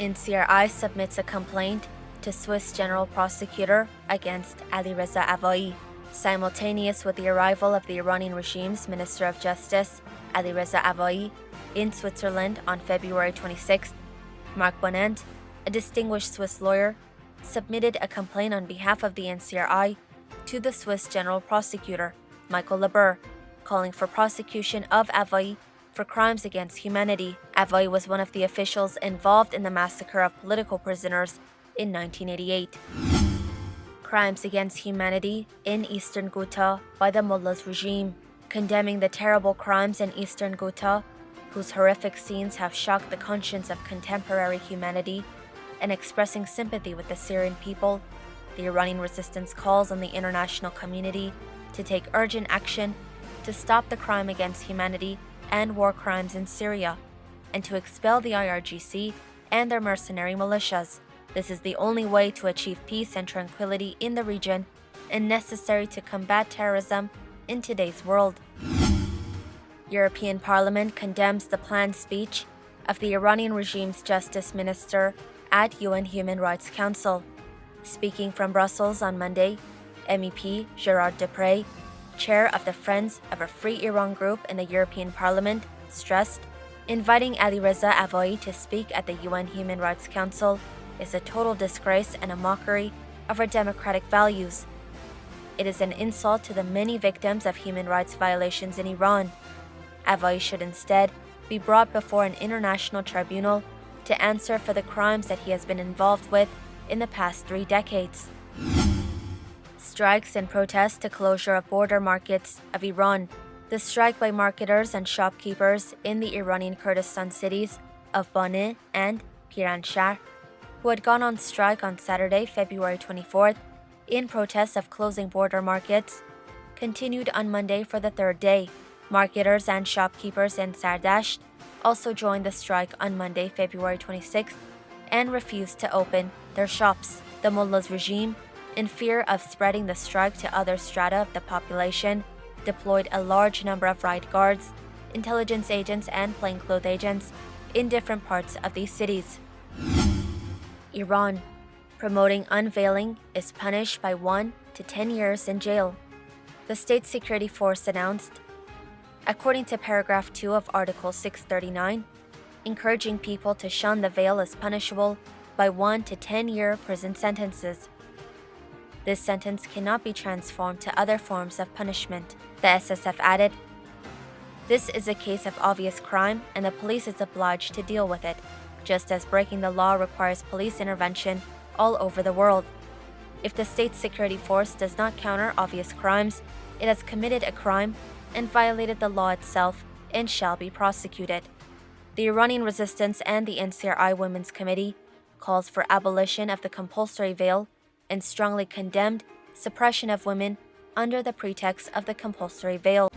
NCRI submits a complaint to Swiss General Prosecutor against Alireza Avaei, simultaneous with the arrival of the Iranian regime's Minister of Justice, Alireza Avaei, in Switzerland on February 26th. Marc Bonnant, a distinguished Swiss lawyer, submitted a complaint on behalf of the NCRI to the Swiss General Prosecutor, Michael Lauber, calling for prosecution of Avaei for crimes against humanity. Avaei was one of the officials involved in the massacre of political prisoners in 1988. Crimes against humanity in Eastern Ghouta by the Mullahs regime, condemning the terrible crimes in Eastern Ghouta, whose horrific scenes have shocked the conscience of contemporary humanity, and expressing sympathy with the Syrian people, the Iranian Resistance calls on the international community to take urgent action to stop the crime against humanity and war crimes in Syria, and to expel the IRGC and their mercenary militias. This is the only way to achieve peace and tranquility in the region and necessary to combat terrorism in today's world. European Parliament condemns the planned speech of the Iranian regime's Justice Minister at UN Human Rights Council. Speaking from Brussels on Monday, MEP Gerard Deprez, chair of the Friends of a Free Iran group in the European Parliament, stressed, inviting Alireza Avaei to speak at the UN Human Rights Council is a total disgrace and a mockery of our democratic values. It is an insult to the many victims of human rights violations in Iran. Avaei should instead be brought before an international tribunal to answer for the crimes that he has been involved with in the past 3 decades. Strikes in protest to closure of border markets of Iran. The strike by marketers and shopkeepers in the Iranian Kurdistan cities of Bane and Piranshah, who had gone on strike on Saturday, February 24th, in protest of closing border markets, continued on Monday for the 3rd day. Marketers and shopkeepers in Sardasht also joined the strike on Monday, February 26th, and refused to open their shops. The Mullahs regime, in fear of spreading the strike to other strata of the population, deployed a large number of riot guards, intelligence agents, and plainclothes agents in different parts of these cities. Iran, promoting Unveiling is punished by 1 to 10 years in jail. The State Security Force announced, according to paragraph 2 of Article 639, encouraging people to shun the veil is punishable by 1 to 10-year prison sentences. This sentence cannot be transformed to other forms of punishment. The SSF added, "This is a case of obvious crime and the police is obliged to deal with it, just as breaking the law requires police intervention all over the world. If the state security force does not counter obvious crimes, it has committed a crime and violated the law itself and shall be prosecuted." The Iranian Resistance and the NCRI Women's Committee calls for abolition of the compulsory veil and strongly condemned suppression of women under the pretext of the compulsory veil.